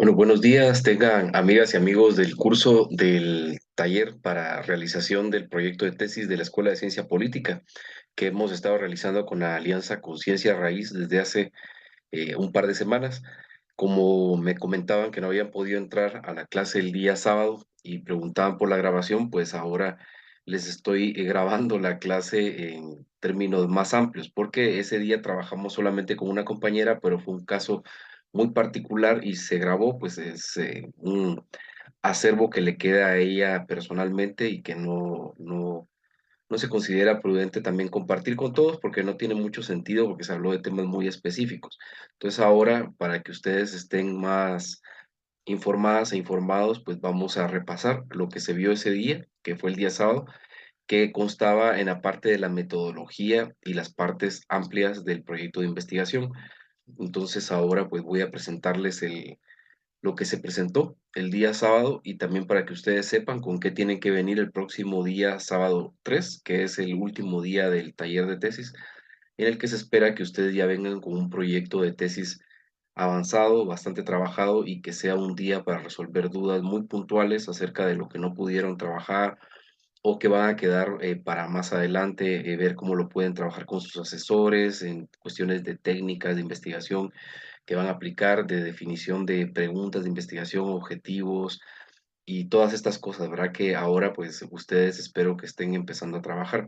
Bueno, buenos días, tengan amigas y amigos del curso del taller para realización del proyecto de tesis de la Escuela de Ciencia Política que hemos estado realizando con la Alianza Conciencia Raíz desde hace un par de semanas. Como me comentaban que no habían podido entrar a la clase el día sábado y preguntaban por la grabación, pues ahora les estoy grabando la clase en términos más amplios, porque ese día trabajamos solamente con una compañera, pero fue un caso muy particular y se grabó, pues es un acervo que le queda a ella personalmente y que no se considera prudente también compartir con todos porque no tiene mucho sentido porque se habló de temas muy específicos. Entonces ahora, para que ustedes estén más informadas e informados, pues vamos a repasar lo que se vio ese día, que fue el día sábado, que constaba en la parte de la metodología y las partes amplias del proyecto de investigación. Entonces ahora pues voy a presentarles lo que se presentó el día sábado y también para que ustedes sepan con qué tienen que venir el próximo día sábado 3, que es el último día del taller de tesis, en el que se espera que ustedes ya vengan con un proyecto de tesis avanzado, bastante trabajado y que sea un día para resolver dudas muy puntuales acerca de lo que no pudieron trabajar o que van a quedar para más adelante, ver cómo lo pueden trabajar con sus asesores en cuestiones de técnicas de investigación que van a aplicar, de definición de preguntas de investigación, objetivos y todas estas cosas, ¿verdad? Que ahora pues ustedes espero que estén empezando a trabajar.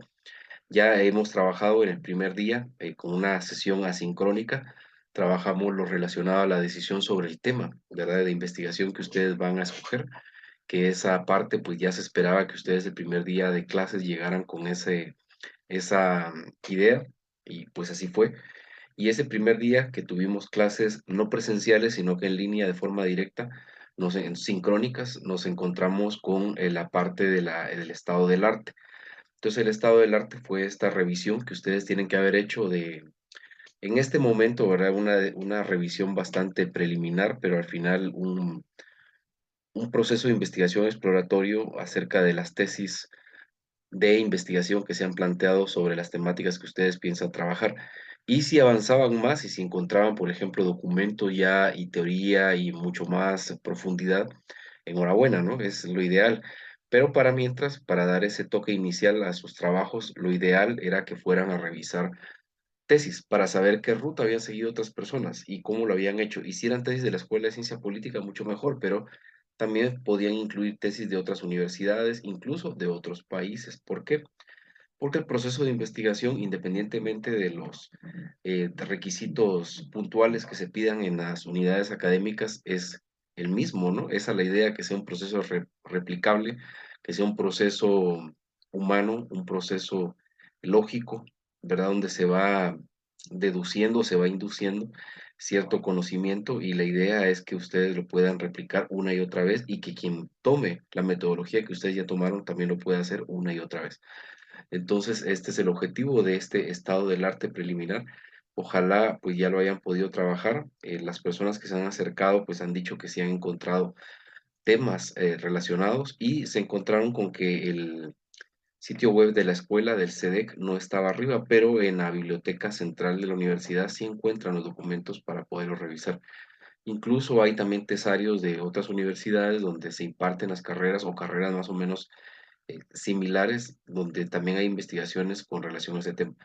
Ya hemos trabajado en el primer día con una sesión asincrónica. Trabajamos lo relacionado a la decisión sobre el tema, ¿verdad? De investigación que ustedes van a escoger, que esa parte pues ya se esperaba que ustedes el primer día de clases llegaran con esa idea y pues así fue. Y ese primer día que tuvimos clases no presenciales, sino que en línea de forma directa, sincrónicas, nos encontramos con la parte del estado del arte. Entonces el estado del arte fue esta revisión que ustedes tienen que haber hecho en este momento, ¿verdad? Una revisión bastante preliminar, pero al final un proceso de investigación exploratorio acerca de las tesis de investigación que se han planteado sobre las temáticas que ustedes piensan trabajar. Y si avanzaban más y si encontraban, por ejemplo, documento ya y teoría y mucho más profundidad, enhorabuena, ¿no? Es lo ideal. Pero para mientras, para dar ese toque inicial a sus trabajos, lo ideal era que fueran a revisar tesis para saber qué ruta habían seguido otras personas y cómo lo habían hecho. Y si eran tesis de la Escuela de Ciencia Política, mucho mejor, pero también podían incluir tesis de otras universidades, incluso de otros países. ¿Por qué? Porque el proceso de investigación, independientemente de los de requisitos puntuales que se pidan en las unidades académicas, es el mismo, ¿no? Esa es la idea, que sea un proceso replicable, que sea un proceso humano, un proceso lógico, ¿verdad? Donde se va deduciendo, se va induciendo cierto conocimiento y la idea es que ustedes lo puedan replicar una y otra vez y que quien tome la metodología que ustedes ya tomaron también lo pueda hacer una y otra vez. Entonces, este es el objetivo de este estado del arte preliminar. Ojalá pues ya lo hayan podido trabajar. Las personas que se han acercado pues han dicho que sí han encontrado temas relacionados y se encontraron con que el sitio web de la escuela del SEDEC no estaba arriba, pero en la biblioteca central de la universidad sí encuentran los documentos para poderlos revisar. Incluso hay también tesarios de otras universidades donde se imparten las carreras o carreras más o menos similares, donde también hay investigaciones con relación a ese tema.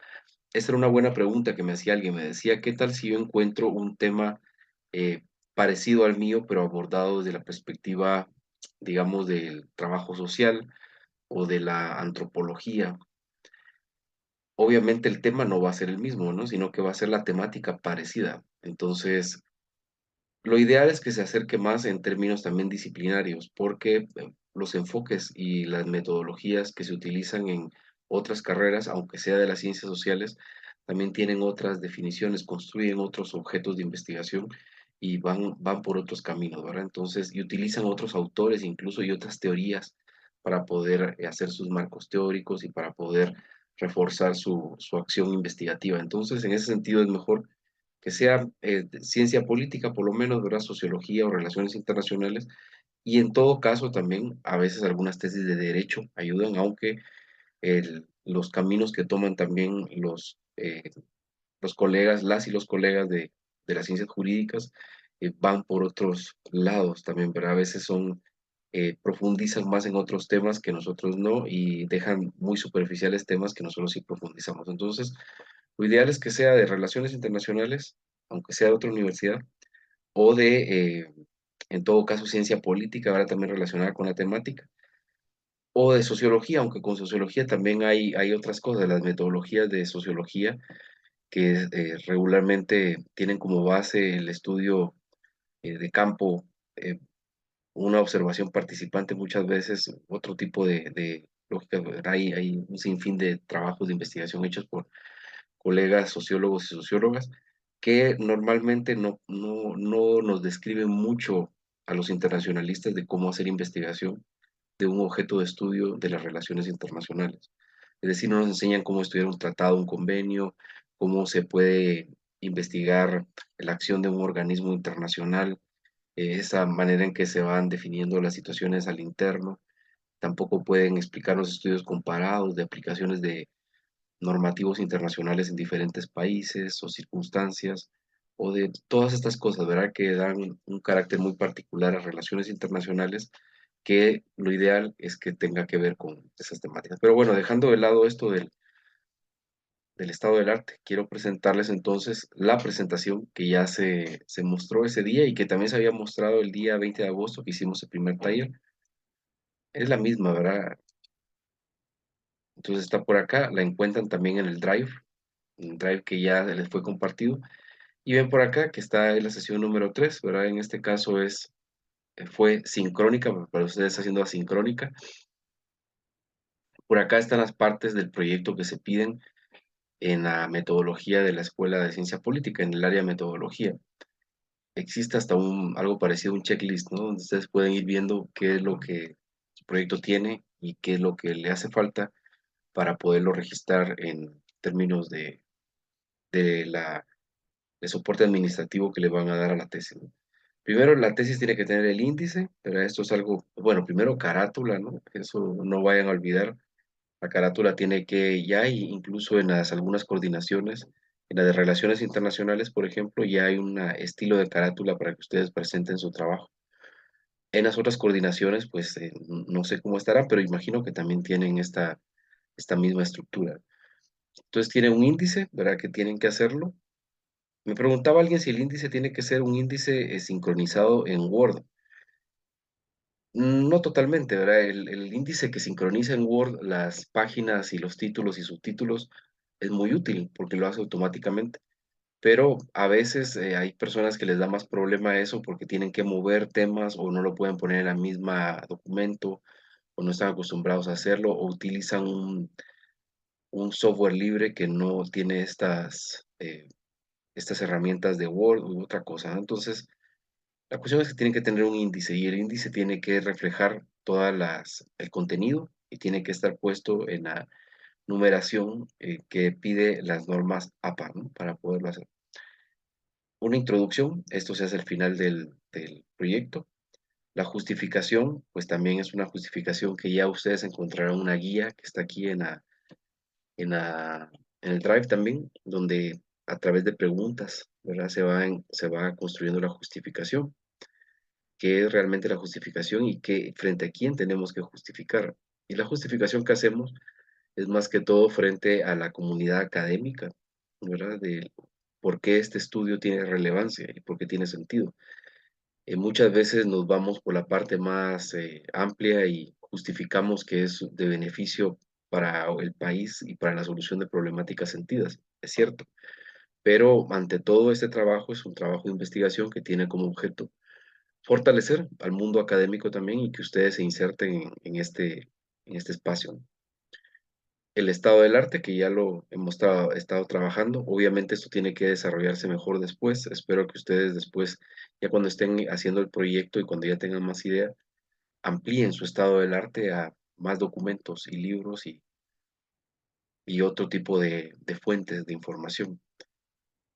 Esta era una buena pregunta que me hacía alguien. Me decía, ¿qué tal si yo encuentro un tema eh, parecido al mío, pero abordado desde la perspectiva, digamos, del trabajo social o de la antropología? Obviamente el tema no va a ser el mismo, ¿no? Sino que va a ser la temática parecida. Entonces, lo ideal es que se acerque más en términos también disciplinarios, porque los enfoques y las metodologías que se utilizan en otras carreras, aunque sea de las ciencias sociales, también tienen otras definiciones, construyen otros objetos de investigación y van por otros caminos, ¿verdad? Entonces, y utilizan otros autores incluso y otras teorías para poder hacer sus marcos teóricos y para poder reforzar su acción investigativa. Entonces, en ese sentido es mejor que sea ciencia política, por lo menos, ¿verdad? Sociología o relaciones internacionales, y en todo caso también a veces algunas tesis de derecho ayudan, aunque los caminos que toman también los colegas, las y los colegas de las ciencias jurídicas van por otros lados también, pero a veces profundizan más en otros temas que nosotros no y dejan muy superficiales temas que nosotros sí profundizamos. Entonces, lo ideal es que sea de relaciones internacionales, aunque sea de otra universidad, o en todo caso, ciencia política, ahora también relacionada con la temática, o de sociología, aunque con sociología también hay otras cosas, las metodologías de sociología que regularmente tienen como base el estudio de campo, eh, una observación participante muchas veces, otro tipo de lógica. Hay un sinfín de trabajos de investigación hechos por colegas sociólogos y sociólogas que normalmente no nos describen mucho a los internacionalistas de cómo hacer investigación de un objeto de estudio de las relaciones internacionales. Es decir, no nos enseñan cómo estudiar un tratado, un convenio, cómo se puede investigar la acción de un organismo internacional, esa manera en que se van definiendo las situaciones al interno. Tampoco pueden explicarnos estudios comparados de aplicaciones de normativos internacionales en diferentes países o circunstancias, o de todas estas cosas, ¿verdad? Que dan un carácter muy particular a relaciones internacionales, que lo ideal es que tenga que ver con esas temáticas. Pero bueno, dejando de lado esto del estado del arte, quiero presentarles entonces la presentación que ya se mostró ese día y que también se había mostrado el día 20 de agosto que hicimos el primer taller. Es la misma, ¿verdad? Entonces está por acá, la encuentran también en el Drive, un Drive que ya les fue compartido. Y ven por acá que está en la sesión número 3, ¿verdad? En este caso fue sincrónica, para ustedes está haciendo asincrónica. Por acá están las partes del proyecto que se piden en la metodología de la Escuela de Ciencia Política, en el área de metodología. Existe hasta algo parecido a un checklist, ¿no? Donde ustedes pueden ir viendo qué es lo que su proyecto tiene y qué es lo que le hace falta para poderlo registrar en términos de la, de soporte administrativo que le van a dar a la tesis, ¿no? Primero, la tesis tiene que tener el índice, pero esto es algo, bueno, primero carátula, ¿no? Eso no vayan a olvidar. La carátula tiene que, ya hay incluso en algunas coordinaciones, en la de relaciones internacionales, por ejemplo, ya hay un estilo de carátula para que ustedes presenten su trabajo. En las otras coordinaciones, pues no sé cómo estará, pero imagino que también tienen esta misma estructura. Entonces tienen un índice, ¿verdad? Que tienen que hacerlo. Me preguntaba alguien si el índice tiene que ser un índice sincronizado en Word. No totalmente, ¿verdad? El índice que sincroniza en Word las páginas y los títulos y subtítulos es muy útil porque lo hace automáticamente, pero a veces hay personas que les da más problema eso porque tienen que mover temas o no lo pueden poner en la misma documento o no están acostumbrados a hacerlo o utilizan un software libre que no tiene estas herramientas de Word u otra cosa, ¿no? Entonces, la cuestión es que tienen que tener un índice y el índice tiene que reflejar el contenido y tiene que estar puesto en la numeración que pide las normas APA, ¿no? Para poderlo hacer. Una introducción, esto se hace al final del proyecto. La justificación, pues también es una justificación que ya ustedes encontrarán una guía que está aquí en, la, en el Drive también, donde a través de preguntas, ¿verdad? Se va construyendo la justificación. Qué es realmente la justificación y qué, frente a quién tenemos que justificar. Y la justificación que hacemos es más que todo frente a la comunidad académica, ¿verdad? De por qué este estudio tiene relevancia y por qué tiene sentido. Muchas veces nos vamos por la parte más amplia y justificamos que es de beneficio para el país y para la solución de problemáticas sentidas, es cierto, pero ante todo este trabajo es un trabajo de investigación que tiene como objeto fortalecer al mundo académico también y que ustedes se inserten en este espacio, ¿no? El estado del arte, que ya lo hemos estado trabajando, obviamente esto tiene que desarrollarse mejor después. Espero que ustedes después, ya cuando estén haciendo el proyecto y cuando ya tengan más idea, amplíen su estado del arte a más documentos y libros y otro tipo de fuentes de información.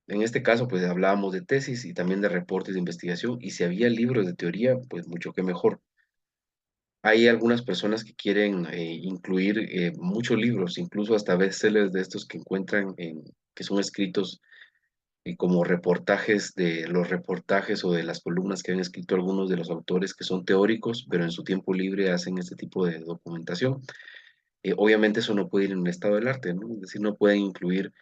En este caso, pues hablábamos de tesis y también de reportes de investigación, y si había libros de teoría, pues mucho que mejor. Hay algunas personas que quieren incluir muchos libros, incluso hasta bestsellers de estos que encuentran que son escritos y como reportajes de los reportajes o de las columnas que han escrito algunos de los autores que son teóricos, pero en su tiempo libre hacen este tipo de documentación. Obviamente eso no puede ir en un estado del arte, ¿no? Es decir, no pueden incluir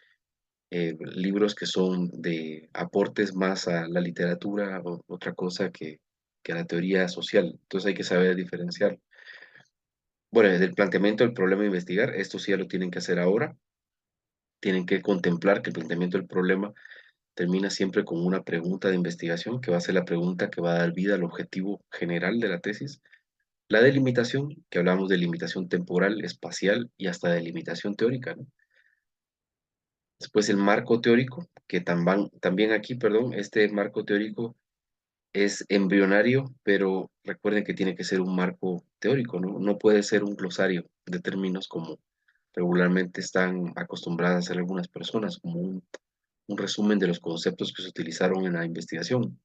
libros que son de aportes más a la literatura o otra cosa que a la teoría social. Entonces hay que saber diferenciar. Bueno, desde el planteamiento del problema a investigar, esto sí ya lo tienen que hacer ahora. Tienen que contemplar que el planteamiento del problema termina siempre con una pregunta de investigación, que va a ser la pregunta que va a dar vida al objetivo general de la tesis. La delimitación, que hablamos de limitación temporal, espacial y hasta de limitación teórica, ¿no? Después el marco teórico, que también aquí, perdón, este marco teórico es embrionario, pero recuerden que tiene que ser un marco teórico, ¿no? No puede ser un glosario de términos como regularmente están acostumbradas a hacer algunas personas, como un resumen de los conceptos que se utilizaron en la investigación.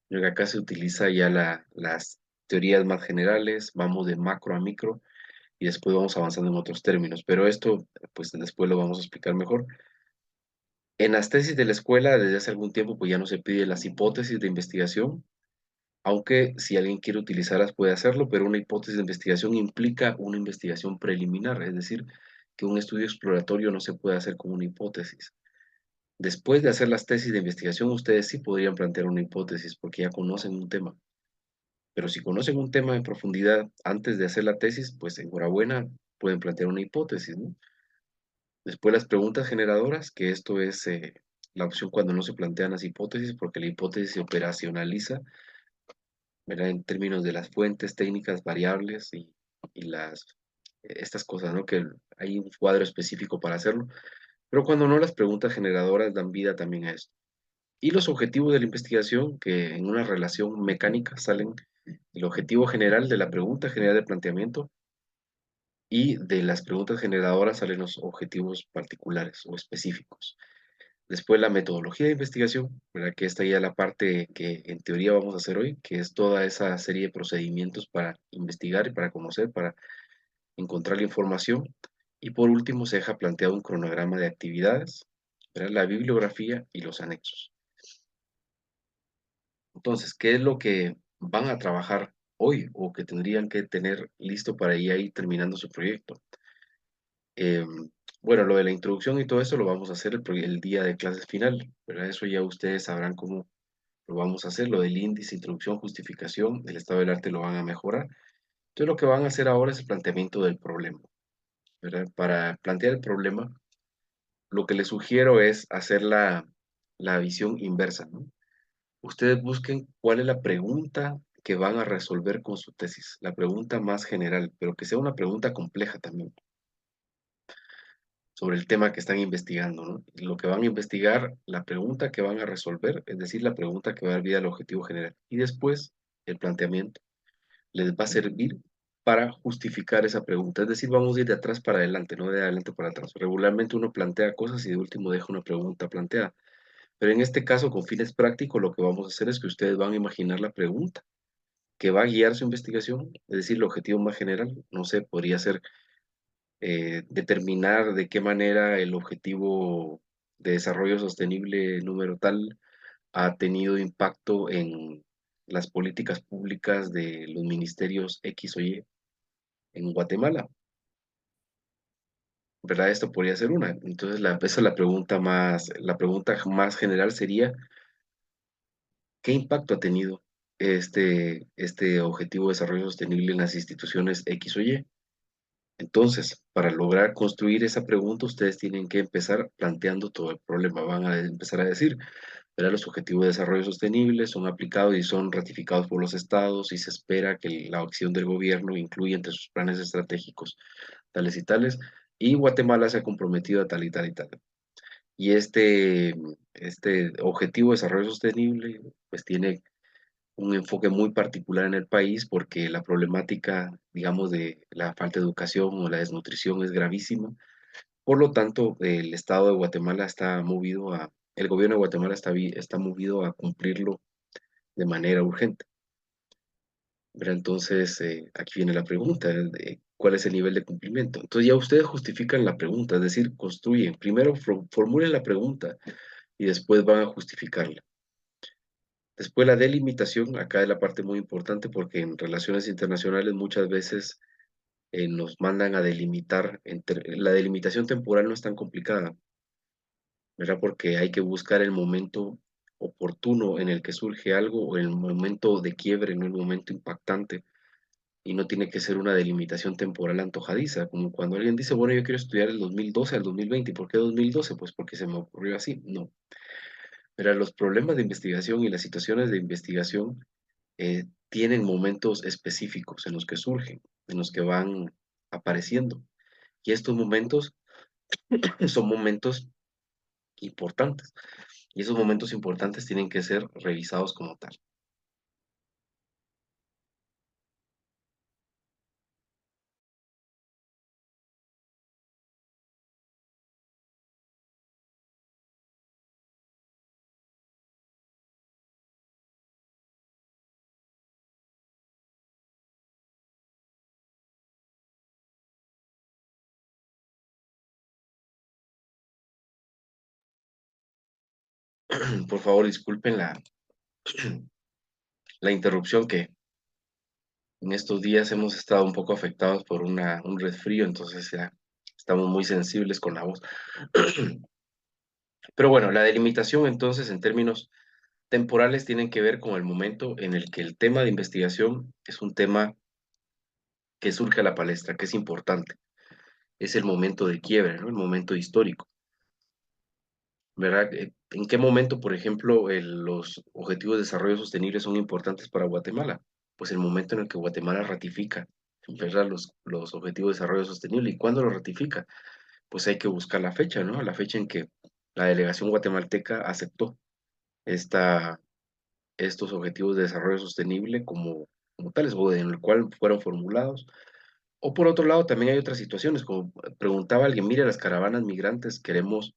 Pero acá se utiliza ya las teorías más generales, vamos de macro a micro y después vamos avanzando en otros términos, pero esto pues después lo vamos a explicar mejor. En las tesis de la escuela desde hace algún tiempo pues ya no se pide las hipótesis de investigación, aunque si alguien quiere utilizarlas puede hacerlo, pero una hipótesis de investigación implica una investigación preliminar, es decir, que un estudio exploratorio no se puede hacer con una hipótesis. Después de hacer las tesis de investigación, ustedes sí podrían plantear una hipótesis porque ya conocen un tema. Pero si conocen un tema en profundidad antes de hacer la tesis, pues enhorabuena, pueden plantear una hipótesis, ¿no? Después las preguntas generadoras, que esto es la opción cuando no se plantean las hipótesis, porque la hipótesis se operacionaliza, ¿verdad? En términos de las fuentes, técnicas, variables y estas cosas, ¿no? Que hay un cuadro específico para hacerlo. Pero cuando no, las preguntas generadoras dan vida también a esto. Y los objetivos de la investigación, que en una relación mecánica salen el objetivo general de la pregunta general de planteamiento y de las preguntas generadoras salen los objetivos particulares o específicos. Después la metodología de investigación, ¿verdad? Que esta ya es la parte que en teoría vamos a hacer hoy, que es toda esa serie de procedimientos para investigar y para conocer, para encontrar la información. Y por último se deja planteado un cronograma de actividades, ¿verdad? La bibliografía y los anexos. Entonces, ¿qué es lo que van a trabajar hoy o que tendrían que tener listo para ya ir terminando su proyecto? Bueno, lo de la introducción y todo eso lo vamos a hacer el día de clases final, ¿verdad? Eso ya ustedes sabrán cómo lo vamos a hacer. Lo del índice, introducción, justificación, el estado del arte lo van a mejorar. Entonces, lo que van a hacer ahora es el planteamiento del problema, ¿verdad? Para plantear el problema, lo que les sugiero es hacer la visión inversa, ¿no? Ustedes busquen cuál es la pregunta que van a resolver con su tesis, la pregunta más general, pero que sea una pregunta compleja también sobre el tema que están investigando, ¿no? Y lo que van a investigar, la pregunta que van a resolver, es decir, la pregunta que va a dar vida al objetivo general. Y después, el planteamiento les va a servir para justificar esa pregunta. Es decir, vamos a ir de atrás para adelante, no de adelante para atrás. Regularmente uno plantea cosas y de último deja una pregunta planteada. Pero en este caso, con fines prácticos, lo que vamos a hacer es que ustedes van a imaginar la pregunta que va a guiar su investigación, es decir, el objetivo más general, no sé, podría ser determinar de qué manera el objetivo de desarrollo sostenible número tal ha tenido impacto en las políticas públicas de los ministerios X o Y en Guatemala, ¿verdad? Esto podría ser una. Entonces, esa es la pregunta más general sería, ¿qué impacto ha tenido este objetivo de desarrollo sostenible en las instituciones X o Y? Entonces, para lograr construir esa pregunta, ustedes tienen que empezar planteando todo el problema. Van a empezar a decir, ¿verdad? Los objetivos de desarrollo sostenible son aplicados y son ratificados por los estados y se espera que la acción del gobierno incluya entre sus planes estratégicos tales y tales. Y Guatemala se ha comprometido a tal y tal y tal. Y este objetivo de desarrollo sostenible, pues tiene un enfoque muy particular en el país porque la problemática, digamos, de la falta de educación o la desnutrición es gravísima. Por lo tanto, el Estado de Guatemala el gobierno de Guatemala está movido a cumplirlo de manera urgente. ¿Verdad? Entonces, aquí viene la pregunta, de ¿cuál es el nivel de cumplimiento? Entonces ya ustedes justifican la pregunta, es decir, construyen. Primero formulen la pregunta y después van a justificarla. Después la delimitación, acá es la parte muy importante porque en relaciones internacionales muchas veces nos mandan a delimitar, la delimitación temporal no es tan complicada, ¿verdad? Porque hay que buscar el momento oportuno en el que surge algo o el momento de quiebre, no el momento impactante. Y no tiene que ser una delimitación temporal antojadiza, como cuando alguien dice, bueno, yo quiero estudiar el 2012 al 2020. ¿Por qué 2012? Pues porque se me ocurrió así. No. Pero los problemas de investigación y las situaciones de investigación tienen momentos específicos en los que surgen, en los que van apareciendo. Y estos momentos son momentos importantes. Y esos momentos importantes tienen que ser revisados como tal. Por favor, disculpen la interrupción que en estos días hemos estado un poco afectados por un resfrío, entonces ya estamos muy sensibles con la voz. Pero bueno, la delimitación entonces en términos temporales tienen que ver con el momento en el que el tema de investigación es un tema que surge a la palestra, que es importante. Es el momento de quiebre, ¿no? El momento histórico, ¿verdad? ¿En qué momento, por ejemplo, los Objetivos de Desarrollo Sostenible son importantes para Guatemala? Pues el momento en el que Guatemala ratifica, ¿verdad? Los Objetivos de Desarrollo Sostenible. ¿Y cuándo lo ratifica? Pues hay que buscar la fecha, ¿no? La fecha en que la delegación guatemalteca aceptó esta, estos Objetivos de Desarrollo Sostenible como tales, o en el cual fueron formulados. O por otro lado, también hay otras situaciones, como preguntaba alguien, mire, las caravanas migrantes queremos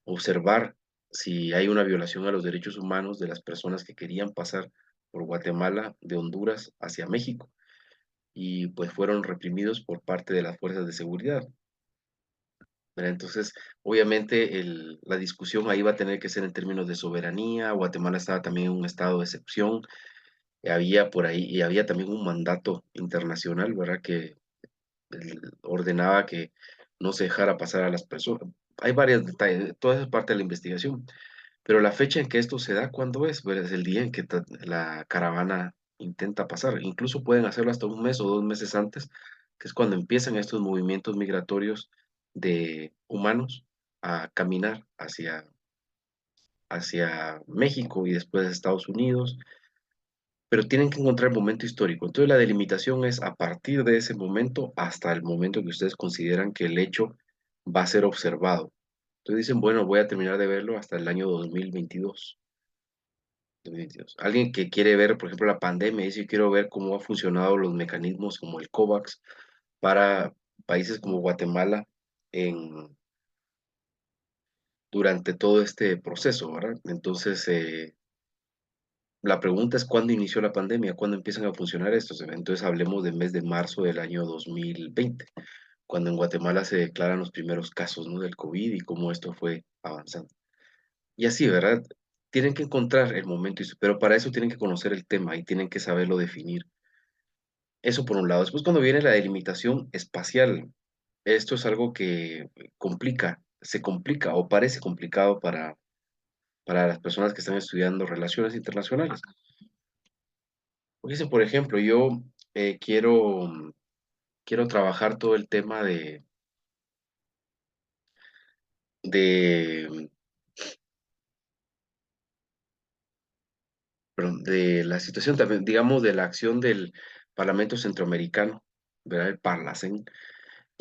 observar si hay una violación a los derechos humanos de las personas que querían pasar por Guatemala de Honduras hacia México y pues fueron reprimidos por parte de las fuerzas de seguridad, ¿verdad? Entonces, obviamente la discusión ahí va a tener que ser en términos de soberanía. Guatemala estaba también en un estado de excepción, había por ahí y había también un mandato internacional, ¿verdad? Que ordenaba que no se dejara pasar a las personas. Hay varios detalles, toda esa es parte de la investigación. Pero la fecha en que esto se da, ¿cuándo es? Pues es el día en que la caravana intenta pasar. Incluso pueden hacerlo hasta un mes o 2 meses antes, que es cuando empiezan estos movimientos migratorios de humanos a caminar hacia México y después Estados Unidos, pero tienen que encontrar el momento histórico. Entonces la delimitación es a partir de ese momento hasta el momento que ustedes consideran que el hecho va a ser observado. Entonces dicen, bueno, voy a terminar de verlo hasta el año 2022. Alguien que quiere ver, por ejemplo, la pandemia, dice, yo quiero ver cómo han funcionado los mecanismos como el COVAX para países como Guatemala en, durante todo este proceso, ¿verdad? Entonces, la pregunta es cuándo inició la pandemia, cuándo empiezan a funcionar estos. Entonces, hablemos del mes de marzo del año 2020, cuando en Guatemala se declaran los primeros casos, ¿no? Del COVID y cómo esto fue avanzando. Y así, ¿verdad? Tienen que encontrar el momento, pero para eso tienen que conocer el tema y tienen que saberlo definir. Eso por un lado. Después, cuando viene la delimitación espacial, esto es algo que se complica o parece complicado para las personas que están estudiando relaciones internacionales. Porque si, por ejemplo, yo quiero trabajar todo el tema de, perdón, de la situación también, digamos, de la acción del Parlamento Centroamericano, ¿verdad? El Parlacen,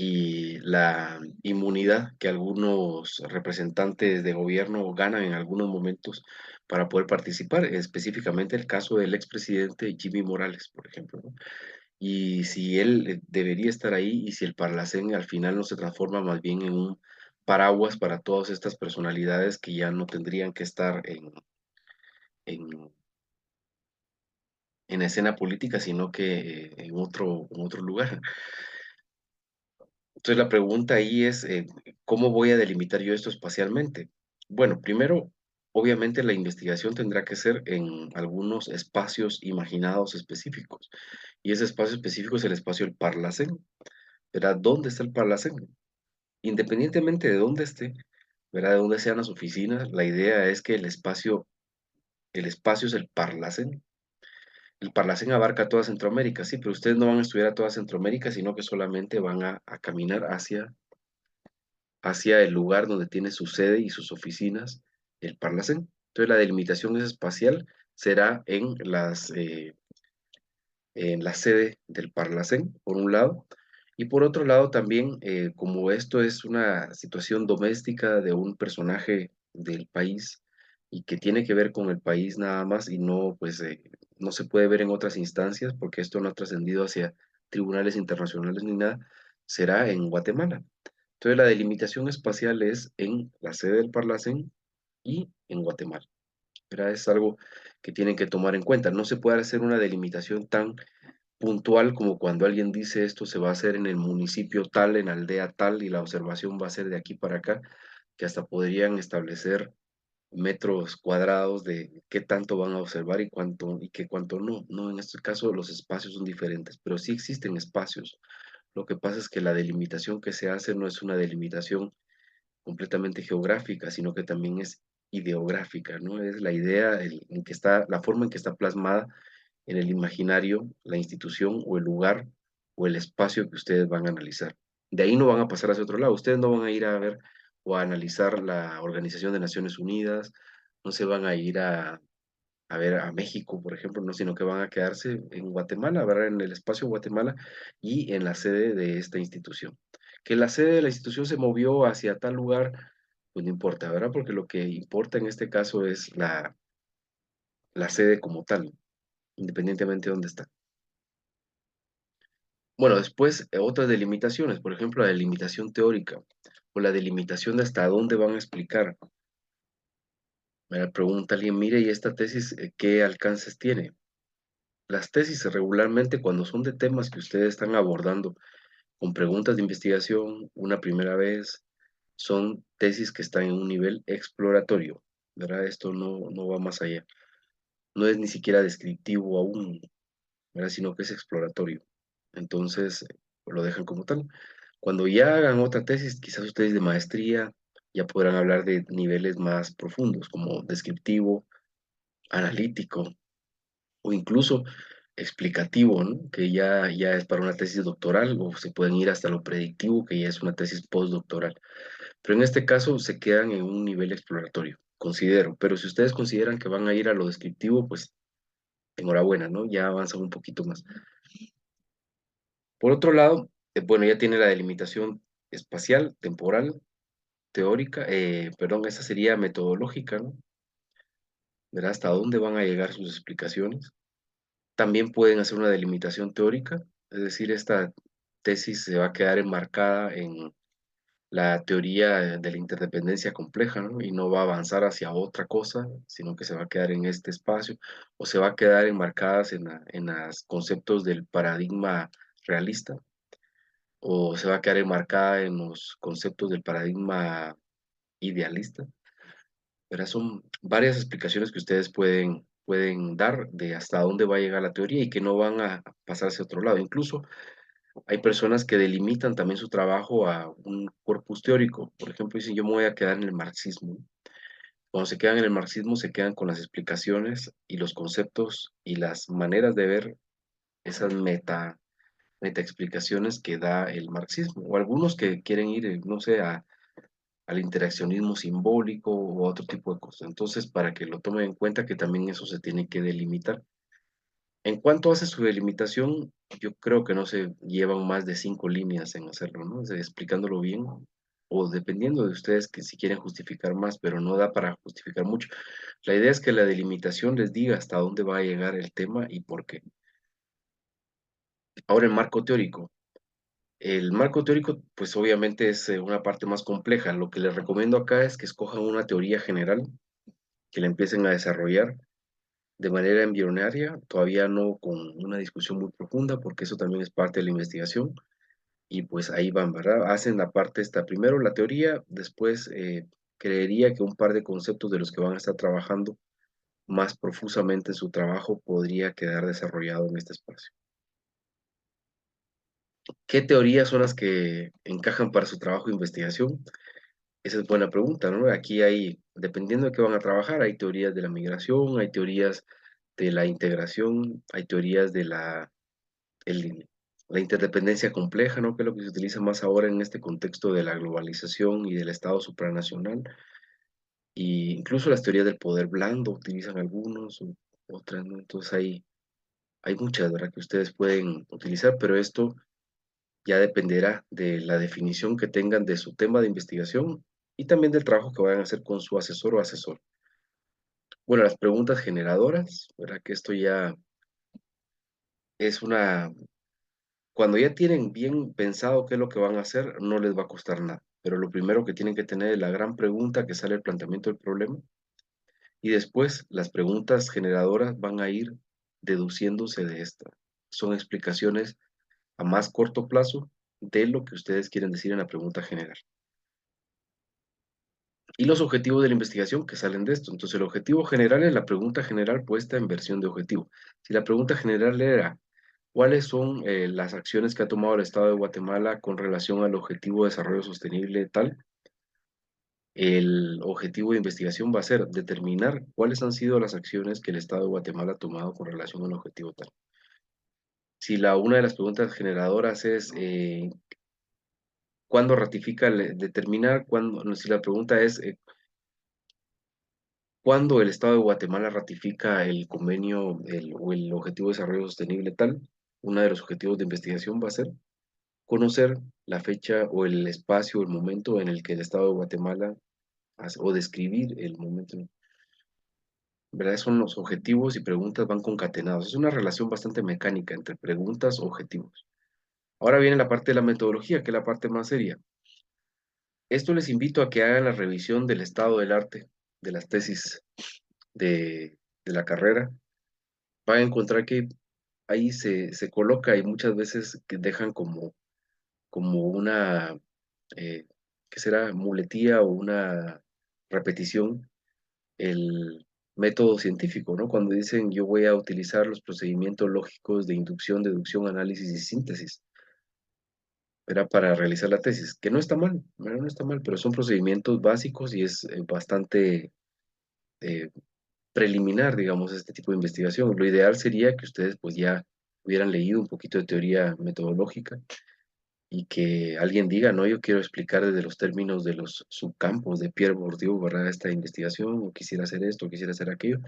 y la inmunidad que algunos representantes de gobierno ganan en algunos momentos para poder participar, específicamente el caso del expresidente Jimmy Morales, por ejemplo, ¿no? Y si él debería estar ahí y si el Parlacén al final no se transforma más bien en un paraguas para todas estas personalidades que ya no tendrían que estar en, en escena política, sino que en otro lugar. Entonces la pregunta ahí es, ¿cómo voy a delimitar yo esto espacialmente? Bueno, primero, obviamente la investigación tendrá que ser en algunos espacios imaginados específicos, y ese espacio específico es el espacio del Parlacén, ¿verdad? ¿Dónde está el Parlacén? Independientemente de dónde esté, ¿verdad? De dónde sean las oficinas, la idea es que el espacio es el Parlacén. El Parlacén abarca toda Centroamérica, sí, pero ustedes no van a estudiar a toda Centroamérica, sino que solamente van a caminar hacia el lugar donde tiene su sede y sus oficinas el Parlacén. Entonces la delimitación espacial será en la sede del Parlacén, por un lado, y por otro lado también, como esto es una situación doméstica de un personaje del país y que tiene que ver con el país nada más y no, pues, no se puede ver en otras instancias porque esto no ha trascendido hacia tribunales internacionales ni nada, será en Guatemala. Entonces la delimitación espacial es en la sede del Parlacén y en Guatemala. ¿Verdad? Es algo que tienen que tomar en cuenta. No se puede hacer una delimitación tan puntual como cuando alguien dice esto se va a hacer en el municipio tal, en aldea tal, y la observación va a ser de aquí para acá, que hasta podrían establecer metros cuadrados de qué tanto van a observar y cuánto y qué cuánto no. No, en este caso los espacios son diferentes, pero sí existen espacios. Lo que pasa es que la delimitación que se hace no es una delimitación completamente geográfica, sino que también es ideográfica, ¿no? Es la idea en que está, la forma en que está plasmada en el imaginario, la institución o el lugar o el espacio que ustedes van a analizar. De ahí no van a pasar hacia otro lado. Ustedes no van a ir a ver o a analizar la Organización de Naciones Unidas, no se van a ir a ver a México, por ejemplo, no, sino que van a quedarse en Guatemala, ¿verdad? En el espacio Guatemala y en la sede de esta institución. Que la sede de la institución se movió hacia tal lugar, pues no importa, ¿verdad? Porque lo que importa en este caso es la sede como tal, independientemente de dónde está. Bueno, después otras delimitaciones, por ejemplo, la delimitación teórica o la delimitación de hasta dónde van a explicar. Me pregunta alguien, mire, ¿y esta tesis qué alcances tiene? Las tesis regularmente cuando son de temas que ustedes están abordando con preguntas de investigación una primera vez, son tesis que están en un nivel exploratorio, ¿verdad? Esto no va más allá. No es ni siquiera descriptivo aún, ¿verdad? Sino que es exploratorio. Entonces, lo dejan como tal. Cuando ya hagan otra tesis, quizás ustedes de maestría ya podrán hablar de niveles más profundos, como descriptivo, analítico o incluso explicativo, ¿no? Que ya es para una tesis doctoral o se pueden ir hasta lo predictivo, que ya es una tesis postdoctoral. Pero en este caso se quedan en un nivel exploratorio, considero. Pero si ustedes consideran que van a ir a lo descriptivo, pues enhorabuena, ¿no? Ya avanzan un poquito más. Por otro lado, bueno, ya tiene la delimitación espacial, temporal, teórica, perdón, esa sería metodológica, ¿no? ¿Verdad? Hasta dónde van a llegar sus explicaciones. También pueden hacer una delimitación teórica, es decir, esta tesis se va a quedar enmarcada en la teoría de la interdependencia compleja, ¿no? Y no va a avanzar hacia otra cosa, sino que se va a quedar en este espacio, o se va a quedar enmarcadas en los conceptos del paradigma realista, o se va a quedar enmarcada en los conceptos del paradigma idealista. ¿Verdad? Son varias explicaciones que ustedes pueden dar de hasta dónde va a llegar la teoría y que no van a pasarse a otro lado. Incluso hay personas que delimitan también su trabajo a un corpus teórico. Por ejemplo, dicen, yo me voy a quedar en el marxismo. Cuando se quedan en el marxismo, se quedan con las explicaciones y los conceptos y las maneras de ver esas meta explicaciones que da el marxismo. O algunos que quieren ir, no sé, al interaccionismo simbólico o otro tipo de cosas. Entonces, para que lo tomen en cuenta que también eso se tiene que delimitar. En cuanto hace su delimitación, yo creo que no se llevan más de 5 líneas en hacerlo, ¿no? O sea, explicándolo bien, o dependiendo de ustedes que si quieren justificar más, pero no da para justificar mucho. La idea es que la delimitación les diga hasta dónde va a llegar el tema y por qué. Ahora, el marco teórico. El marco teórico, pues obviamente es una parte más compleja. Lo que les recomiendo acá es que escojan una teoría general, que la empiecen a desarrollar de manera embrionaria, todavía no con una discusión muy profunda, porque eso también es parte de la investigación, y pues ahí van, ¿verdad? Hacen la parte esta, primero la teoría, después creería que un par de conceptos de los que van a estar trabajando más profusamente en su trabajo podría quedar desarrollado en este espacio. ¿Qué teorías son las que encajan para su trabajo de investigación? Esa es buena pregunta, ¿no? Aquí hay, dependiendo de qué van a trabajar, hay teorías de la migración, hay teorías de la integración, hay teorías de el- la interdependencia compleja, ¿no? Que es lo que se utiliza más ahora en este contexto de la globalización y del Estado supranacional. Y incluso las teorías del poder blando utilizan algunos, otras, ¿no? Entonces hay muchas, ¿verdad? Que ustedes pueden utilizar, pero esto ya dependerá de la definición que tengan de su tema de investigación y también del trabajo que vayan a hacer con su asesor o asesor. Bueno, las preguntas generadoras, ¿verdad? Que esto ya es una, cuando ya tienen bien pensado qué es lo que van a hacer, no les va a costar nada. Pero lo primero que tienen que tener es la gran pregunta que sale el planteamiento del problema y después las preguntas generadoras van a ir deduciéndose de esta. Son explicaciones a más corto plazo de lo que ustedes quieren decir en la pregunta general. Y los objetivos de la investigación que salen de esto. Entonces, el objetivo general es la pregunta general puesta en versión de objetivo. Si la pregunta general era, ¿cuáles son las acciones que ha tomado el Estado de Guatemala con relación al objetivo de desarrollo sostenible tal? El objetivo de investigación va a ser determinar cuáles han sido las acciones que el Estado de Guatemala ha tomado con relación al objetivo tal. Si una de las preguntas generadoras es ¿cuándo ratifica, determinar cuándo? No, si la pregunta es ¿cuándo el Estado de Guatemala ratifica el convenio o el Objetivo de Desarrollo Sostenible tal? Uno de los objetivos de investigación va a ser conocer la fecha o el espacio o el momento en el que el Estado de Guatemala o describir el momento, ¿verdad? Son los objetivos y preguntas van concatenados. Es una relación bastante mecánica entre preguntas y objetivos. Ahora viene la parte de la metodología, que es la parte más seria. Esto les invito a que hagan la revisión del estado del arte de las tesis de la carrera. Van a encontrar que ahí se coloca y muchas veces que dejan como una, eh, ¿qué será? Muletía o una repetición, el método científico, ¿no? Cuando dicen yo voy a utilizar los procedimientos lógicos de inducción, deducción, análisis y síntesis, era para realizar la tesis, que no está mal, ¿verdad? No está mal, pero son procedimientos básicos y es bastante eh, preliminar, digamos, este tipo de investigación. Lo ideal sería que ustedes pues ya hubieran leído un poquito de teoría metodológica y que alguien diga, no, yo quiero explicar desde los términos de los subcampos de Pierre Bourdieu, ¿verdad? Esta investigación, o quisiera hacer esto, o quisiera hacer aquello.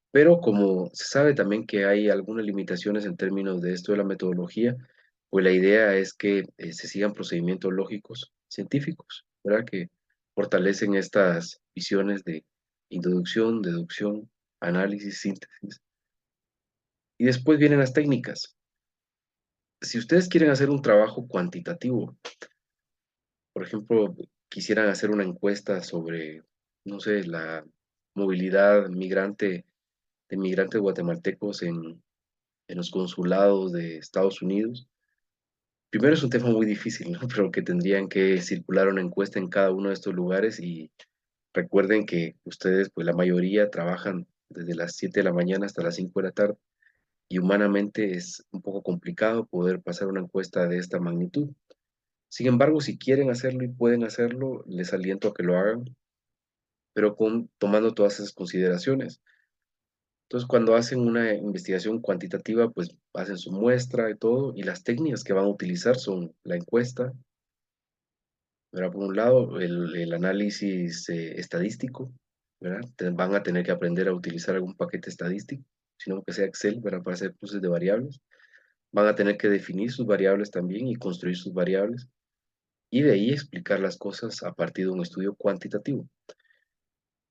Pero como se sabe también que hay algunas limitaciones en términos de esto de la metodología, pues la idea es que se sigan procedimientos lógicos científicos, ¿verdad? Que fortalecen estas visiones de introducción, deducción, análisis, síntesis. Y después vienen las técnicas. Si ustedes quieren hacer un trabajo cuantitativo, por ejemplo, quisieran hacer una encuesta sobre, no sé, la movilidad migrante de migrantes guatemaltecos en los consulados de Estados Unidos. Primero es un tema muy difícil, ¿no? Pero que tendrían que circular una encuesta en cada uno de estos lugares y recuerden que ustedes, pues la mayoría trabajan desde las 7 de la mañana hasta las 5 de la tarde y humanamente es un poco complicado poder pasar una encuesta de esta magnitud. Sin embargo, si quieren hacerlo y pueden hacerlo, les aliento a que lo hagan, pero tomando todas esas consideraciones. Entonces, cuando hacen una investigación cuantitativa, pues hacen su muestra y todo, y las técnicas que van a utilizar son la encuesta, ¿verdad? Por un lado, el análisis estadístico, ¿verdad? Van a tener que aprender a utilizar algún paquete estadístico, sino que sea Excel, ¿verdad? Para hacer cruces de variables. Van a tener que definir sus variables también y construir sus variables, y de ahí explicar las cosas a partir de un estudio cuantitativo.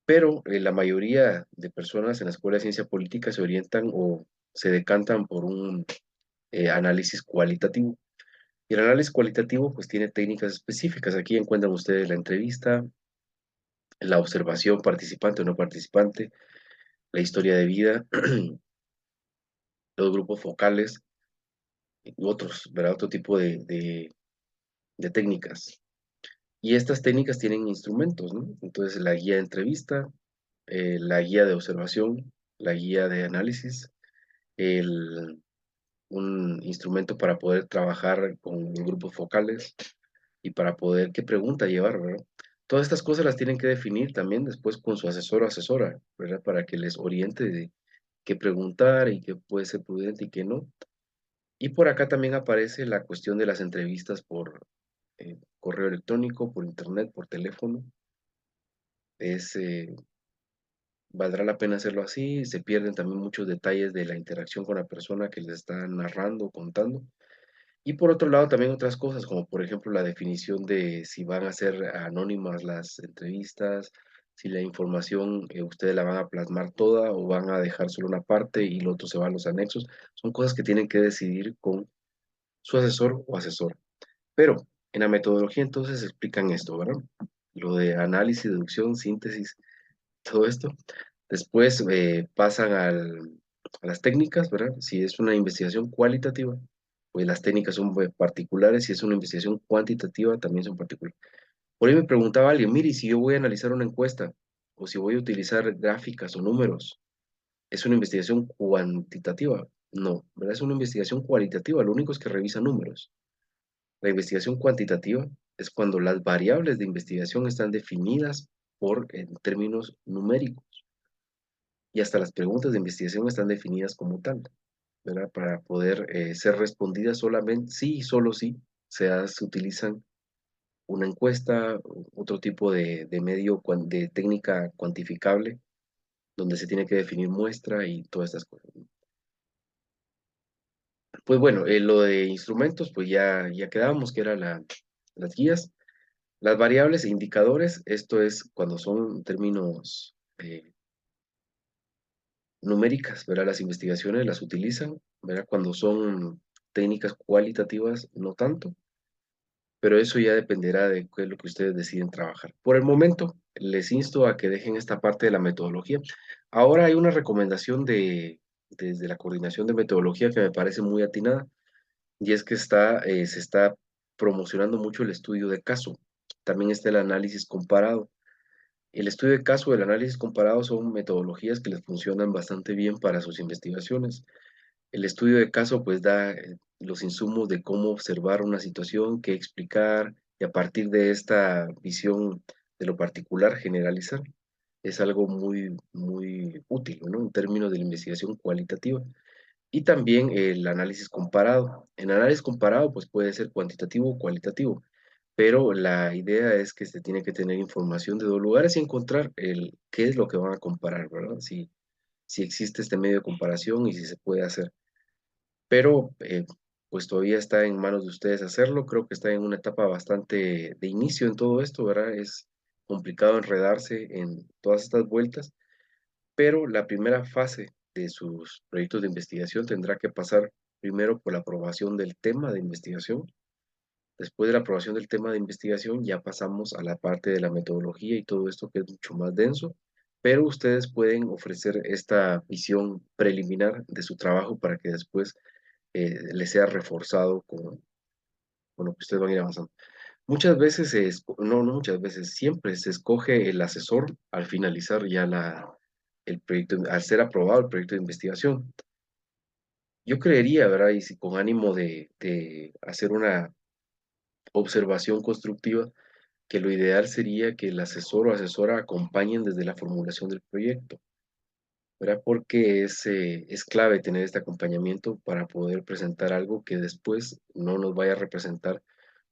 Pero la mayoría de personas en la Escuela de Ciencia Política se orientan o se decantan por un análisis cualitativo. Y el análisis cualitativo pues tiene técnicas específicas. Aquí encuentran ustedes la entrevista, la observación participante o no participante, la historia de vida, los grupos focales y otros, ¿verdad? Otro tipo de técnicas. Y estas técnicas tienen instrumentos, ¿no? Entonces, la guía de entrevista, la guía de observación, la guía de análisis, el un instrumento para poder trabajar con grupos focales y para poder qué pregunta llevar, ¿verdad? Todas estas cosas las tienen que definir también después con su asesor o asesora, ¿verdad? Para que les oriente de qué preguntar y qué puede ser prudente y qué no. Y por acá también aparece la cuestión de las entrevistas por correo electrónico, por internet, por teléfono. Es, valdrá la pena hacerlo así, se pierden también muchos detalles de la interacción con la persona que les está narrando o contando. Y por otro lado, también otras cosas, como por ejemplo la definición de si van a ser anónimas las entrevistas, si la información ustedes la van a plasmar toda o van a dejar solo una parte y lo otro se va a los anexos. Son cosas que tienen que decidir con su asesor o asesora. Pero en la metodología entonces explican esto, ¿verdad? Lo de análisis, deducción, síntesis, todo esto. Después pasan a las técnicas, ¿verdad? Si es una investigación cualitativa, pues las técnicas son particulares. Si es una investigación cuantitativa, también son particulares. Por ahí me preguntaba alguien, mire, ¿y si yo voy a analizar una encuesta o si voy a utilizar gráficas o números, ¿es una investigación cuantitativa? No, ¿verdad? Es una investigación cualitativa. Lo único es que revisa números. La investigación cuantitativa es cuando las variables de investigación están definidas en términos numéricos y hasta las preguntas de investigación están definidas como tal, ¿verdad? Para poder ser respondidas solamente, sí y solo sí, se utilizan una encuesta, otro tipo de medio de técnica cuantificable, donde se tiene que definir muestra y todas estas cosas. Pues bueno, lo de instrumentos, pues ya quedábamos que era las guías. Las variables e indicadores, esto es cuando son términos numéricas, ¿verdad? Las investigaciones las utilizan, ¿verdad? Cuando son técnicas cualitativas, no tanto, pero eso ya dependerá de qué es lo que ustedes deciden trabajar. Por el momento, les insto a que dejen esta parte de la metodología. Ahora hay una recomendación desde la coordinación de metodología que me parece muy atinada, y es que se está promocionando mucho el estudio de caso. También está el análisis comparado. El estudio de caso y el análisis comparado son metodologías que les funcionan bastante bien para sus investigaciones. El estudio de caso pues da los insumos de cómo observar una situación, qué explicar y a partir de esta visión de lo particular generalizar. Es algo muy útil, ¿no? En términos de la investigación cualitativa. Y también el análisis comparado. En análisis comparado pues puede ser cuantitativo o cualitativo, pero la idea es que se tiene que tener información de dos lugares y encontrar qué es lo que van a comparar, ¿verdad? Si existe este medio de comparación y si se puede hacer. Pero pues todavía está en manos de ustedes hacerlo. Creo que está en una etapa bastante de inicio en todo esto, ¿verdad? Es complicado enredarse en todas estas vueltas, pero la primera fase de sus proyectos de investigación tendrá que pasar primero por la aprobación del tema de investigación. Después de la aprobación del tema de investigación, ya pasamos a la parte de la metodología y todo esto que es mucho más denso, pero ustedes pueden ofrecer esta visión preliminar de su trabajo para que después les sea reforzado con lo que ustedes van a ir avanzando. Muchas veces, no muchas veces, siempre se escoge el asesor al finalizar ya el proyecto, al ser aprobado el proyecto de investigación. Yo creería, ¿verdad? Y si con ánimo de hacer una observación constructiva, que lo ideal sería que el asesor o asesora acompañen desde la formulación del proyecto, ¿verdad? Porque es clave tener este acompañamiento para poder presentar algo que después no nos vaya a representar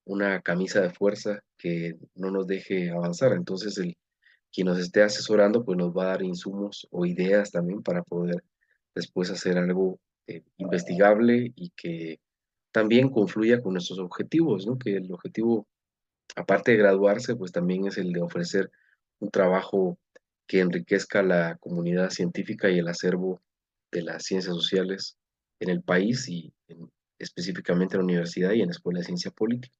una camisa de fuerza que no nos deje avanzar. Entonces, quien nos esté asesorando, pues nos va a dar insumos o ideas también para poder después hacer algo investigable y que también confluya con nuestros objetivos, ¿no? Que el objetivo aparte de graduarse, pues también es el de ofrecer un trabajo que enriquezca la comunidad científica y el acervo de las ciencias sociales en el país y específicamente en la universidad y en la Escuela de Ciencia Política.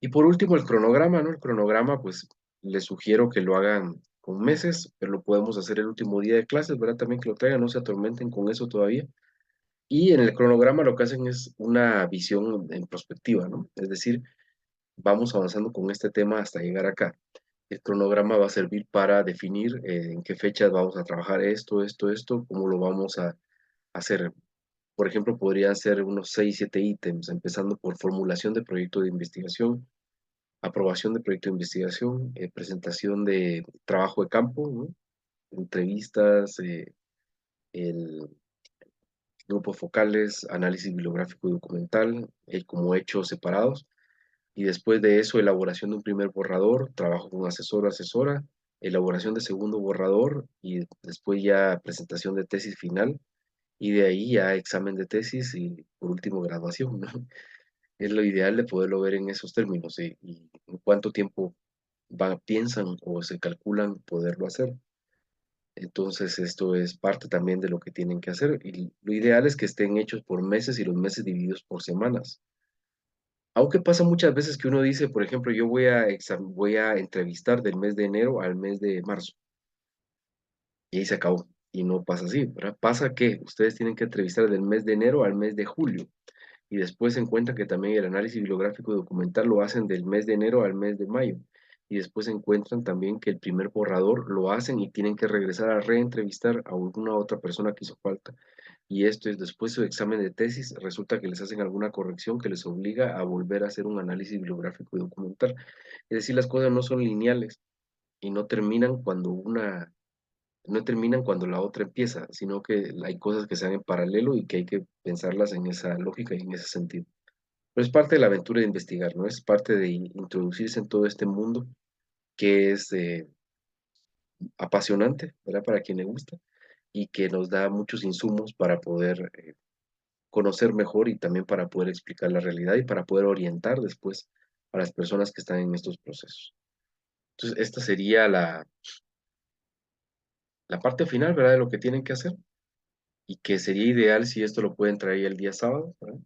Y por último, el cronograma, ¿no? El cronograma, pues les sugiero que lo hagan con meses, pero lo podemos hacer el último día de clases, ¿verdad? También que lo traigan, no se atormenten con eso todavía. Y en el cronograma lo que hacen es una visión en perspectiva, ¿no? Es decir, vamos avanzando con este tema hasta llegar acá. El cronograma va a servir para definir en qué fechas vamos a trabajar esto, cómo lo vamos a hacer. Por ejemplo, podrían ser unos 6, 7 ítems, empezando por formulación de proyecto de investigación, aprobación de proyecto de investigación, presentación de trabajo de campo, ¿no? Entrevistas, el grupos focales, análisis bibliográfico y documental, como hechos separados, y después de eso, elaboración de un primer borrador, trabajo con asesor o asesora, elaboración de segundo borrador y después ya presentación de tesis final, y de ahí ya examen de tesis y por último graduación, ¿no? Es lo ideal de poderlo ver en esos términos y en cuánto tiempo piensan o se calculan poderlo hacer. Entonces, esto es parte también de lo que tienen que hacer. Y lo ideal es que estén hechos por meses y los meses divididos por semanas. Aunque pasa muchas veces que uno dice, por ejemplo, yo voy a entrevistar del mes de enero al mes de marzo, y ahí se acabó. Y no pasa así, ¿verdad? Pasa que ustedes tienen que entrevistar del mes de enero al mes de julio. Y después se encuentran que también el análisis bibliográfico y documental lo hacen del mes de enero al mes de mayo. Y después se encuentran también que el primer borrador lo hacen y tienen que regresar a reentrevistar a alguna otra persona que hizo falta. Y esto es después de su examen de tesis, resulta que les hacen alguna corrección que les obliga a volver a hacer un análisis bibliográfico y documental. Es decir, las cosas no son lineales y no terminan cuando la otra empieza, sino que hay cosas que se dan en paralelo y que hay que pensarlas en esa lógica y en ese sentido. Pero es parte de la aventura de investigar, ¿no? Es parte de introducirse en todo este mundo que es apasionante, ¿verdad? Para quien le gusta y que nos da muchos insumos para poder conocer mejor y también para poder explicar la realidad y para poder orientar después a las personas que están en estos procesos. Entonces, esta sería la parte final, ¿verdad? De lo que tienen que hacer y que sería ideal si esto lo pueden traer el día sábado, ¿verdad?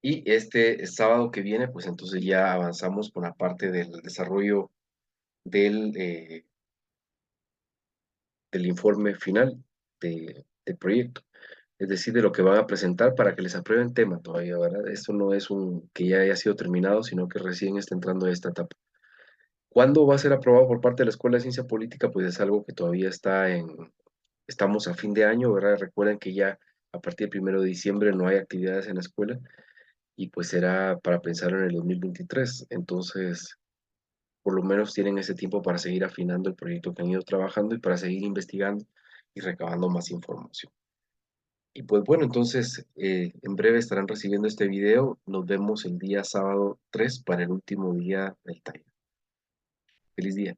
Y este sábado que viene, pues entonces ya avanzamos con la parte del desarrollo del, del informe final del proyecto, es decir, de lo que van a presentar para que les aprueben tema todavía, ¿verdad? Esto no es un que ya haya sido terminado, sino que recién está entrando a esta etapa. ¿Cuándo va a ser aprobado por parte de la Escuela de Ciencia Política? Pues es algo que todavía estamos a fin de año, ¿verdad? Recuerden que ya a partir del 1 de diciembre no hay actividades en la escuela y pues será para pensarlo en el 2023. Entonces, por lo menos tienen ese tiempo para seguir afinando el proyecto que han ido trabajando y para seguir investigando y recabando más información. Y pues bueno, entonces en breve estarán recibiendo este video. Nos vemos el día sábado 3 para el último día del taller. Feliz día.